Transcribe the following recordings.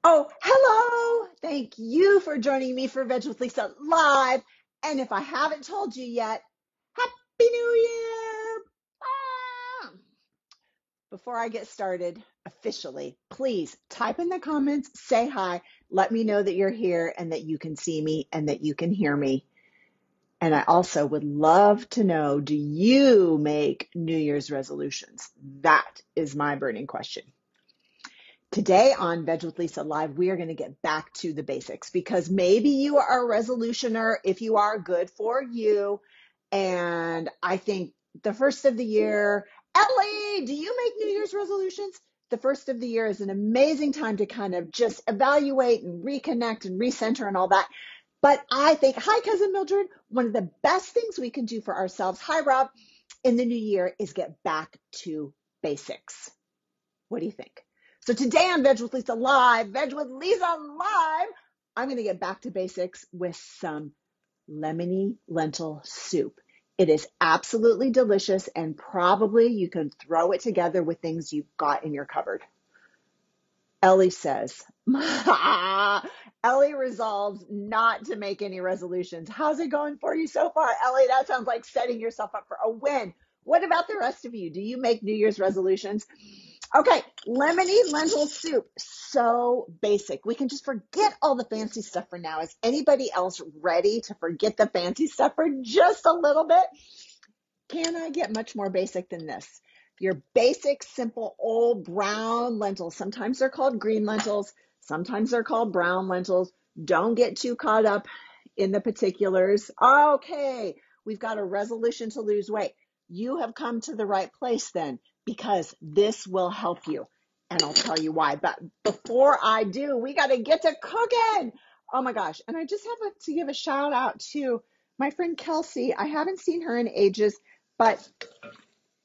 Oh, hello! Thank you for joining me for Veg with Lisa Live. And if I haven't told you yet, Happy New Year! Ah! Before I get started officially, please type in the comments, say hi, let me know that you're here and that you can see me and that you can hear me. And I also would love to know, do you make New Year's resolutions? That is my burning question. Today on Veg with Lisa Live, we are going to get back to the basics because maybe you are a resolutioner. If you are, good for you. And I think the first of the year, Ellie, do you make New Year's resolutions? The first of the year is an amazing time to kind of just evaluate and reconnect and recenter and all that. But I think, hi, Cousin Mildred, one of the best things we can do for ourselves, hi, Rob, in the new year is get back to basics. What do you think? So today on Veg with Lisa Live, Veg with Lisa Live, I'm going to get back to basics with some lemony lentil soup. It is absolutely delicious and probably you can throw it together with things you've got in your cupboard. Ellie says, Ellie resolves not to make any resolutions. How's it going for you so far, Ellie? That sounds like setting yourself up for a win. What about the rest of you? Do you make New Year's resolutions? Okay, lemony lentil soup. So basic. We can just forget all the fancy stuff for now. Is anybody else ready to forget the fancy stuff for just a little bit? Can I get much more basic than this? Your basic, simple, old brown lentils. Sometimes they're called green lentils. Sometimes they're called brown lentils. Don't get too caught up in the particulars. Okay, we've got a resolution to lose weight. You have come to the right place then, because this will help you. And I'll tell you why. But before I do, we got to get to cooking. Oh my gosh. And I just have to give a shout out to my friend Kelsey. I haven't seen her in ages, but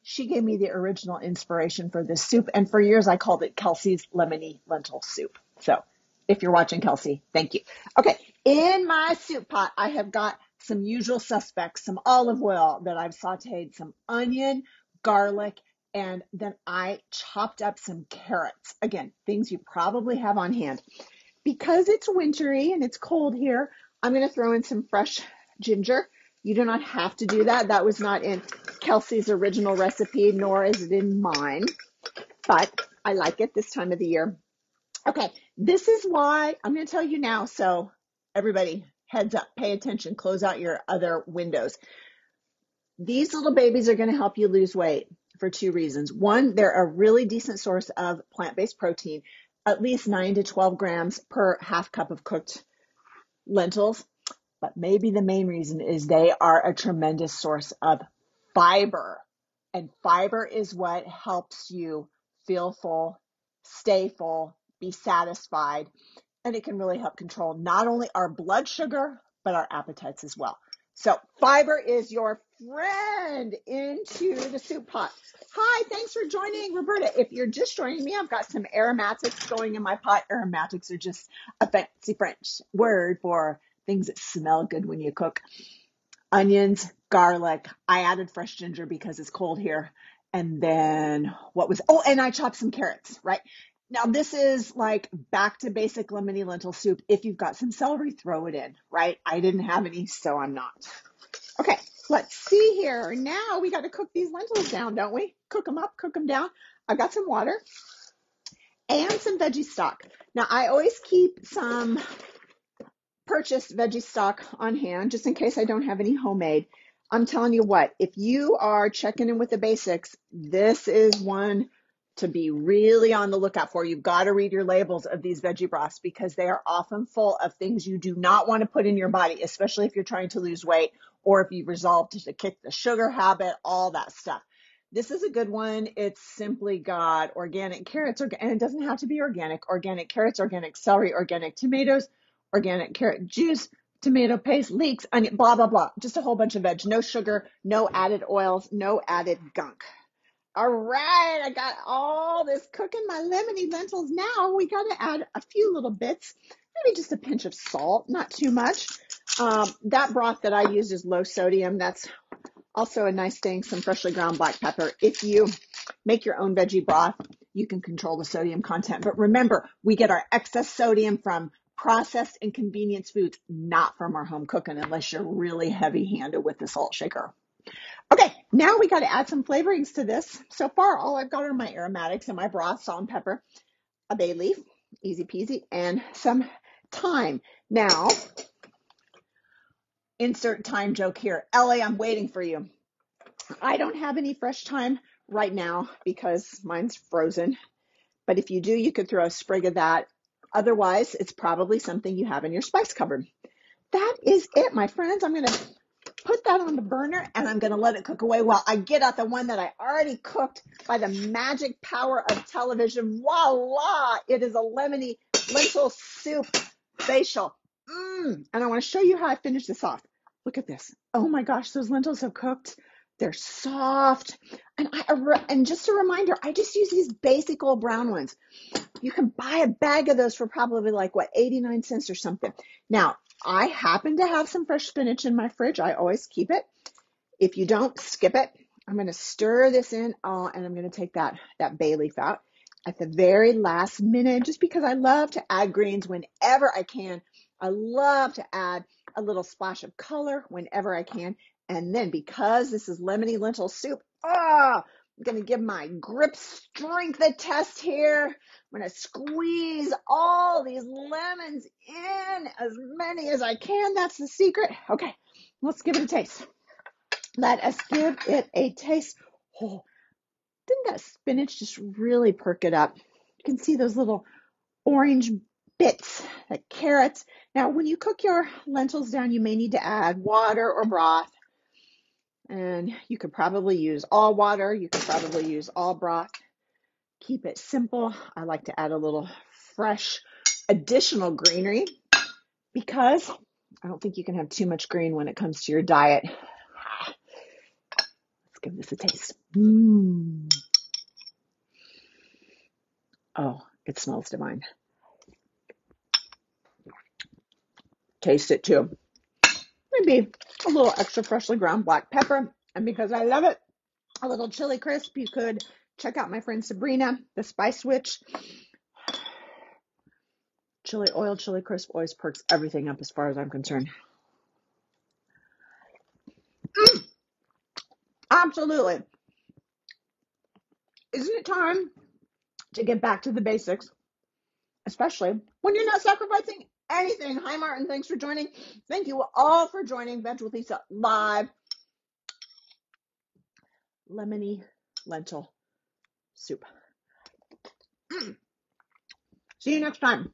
she gave me the original inspiration for this soup. And for years, I called it Kelsey's Lemony Lentil Soup. So if you're watching, Kelsey, thank you. Okay, in my soup pot, I have got some usual suspects, some olive oil that I've sauteed, some onion, garlic, and then I chopped up some carrots. Again, things you probably have on hand. Because it's wintry and it's cold here, I'm going to throw in some fresh ginger. You do not have to do that. That was not in Kelsey's original recipe, nor is it in mine, but I like it this time of the year. Okay, this is why I'm going to tell you now. So everybody, heads up, pay attention, close out your other windows. These little babies are going to help you lose weight for two reasons. One, they're a really decent source of plant-based protein, at least 9 to 12 grams per half cup of cooked lentils. But maybe the main reason is they are a tremendous source of fiber. And fiber is what helps you feel full, stay full, be satisfied. And it can really help control not only our blood sugar, but our appetites as well. So fiber is your friend into the soup pot. Hi, thanks for joining, Roberta. If you're just joining me, I've got some aromatics going in my pot. Aromatics are just a fancy French word for things that smell good when you cook. Onions, garlic. I added fresh ginger because it's cold here. And then and I chopped some carrots, right? Now this is like back to basic lemony lentil soup. If you've got some celery, throw it in, right? I didn't have any, so I'm not. Okay, let's see here. Now we got to cook these lentils down, don't we? Cook them up, cook them down. I've got some water and some veggie stock. Now I always keep some purchased veggie stock on hand just in case I don't have any homemade. I'm telling you what, if you are checking in with the basics, this is one to be really on the lookout for. You've got to read your labels of these veggie broths because they are often full of things you do not want to put in your body, especially if you're trying to lose weight or if you've resolved to kick the sugar habit, all that stuff. This is a good one. It's simply got organic carrots, and it doesn't have to be organic carrots, organic celery, organic tomatoes, organic carrot juice, tomato paste, leeks, onion, blah, blah, blah. Just a whole bunch of veg. No sugar, no added oils, no added gunk. All right, I got all this cooking my lemony lentils. Now we got to add a few little bits, maybe just a pinch of salt, not too much. That broth that I use is low sodium. That's also a nice thing, some freshly ground black pepper. If you make your own veggie broth, you can control the sodium content. But remember, we get our excess sodium from processed and convenience foods, not from our home cooking, unless you're really heavy-handed with the salt shaker. Okay, now we got to add some flavorings to this. So far, all I've got are my aromatics and my broth, salt and pepper, a bay leaf, easy peasy, and some thyme. Now, insert thyme joke here. Ellie, I'm waiting for you. I don't have any fresh thyme right now because mine's frozen. But if you do, you could throw a sprig of that. Otherwise, it's probably something you have in your spice cupboard. That is it, my friends. I'm going to put that on the burner and I'm going to let it cook away while I get out the one that I already cooked by the magic power of television. Voila! It is a lemony lentil soup facial. And I want to show you how I finish this off. Look at this. Oh my gosh, those lentils have cooked. They're soft. And just a reminder, I just use these basic old brown ones. You can buy a bag of those for probably like, 89 cents or something. Now, I happen to have some fresh spinach in my fridge. I always keep it. If you don't, skip it. I'm going to stir this in, and I'm going to take that bay leaf out at the very last minute, just because I love to add greens whenever I can. I love to add a little splash of color whenever I can. And then because this is lemony lentil soup, I'm going to give my grip strength a test here. I'm going to squeeze all these lemons in, as many as I can. That's the secret. Okay, let's give it a taste. Let us give it a taste. Oh, didn't that spinach just really perk it up? You can see those little orange bits, the carrots. Now, when you cook your lentils down, you may need to add water or broth. And you could probably use all water. You could probably use all broth. Keep it simple. I like to add a little fresh additional greenery because I don't think you can have too much green when it comes to your diet. Let's give this a taste. Oh, it smells divine. Taste it too. Maybe a little extra freshly ground black pepper. And because I love it, a little chili crisp. You could check out my friend Sabrina, the Spice Witch. Chili oil, chili crisp always perks everything up as far as I'm concerned. Absolutely. Isn't it time to get back to the basics, especially when you're not sacrificing anything? Hi, Martin. Thanks for joining. Thank you all for joining Veg with Lisa live. Lemony lentil soup. See you next time.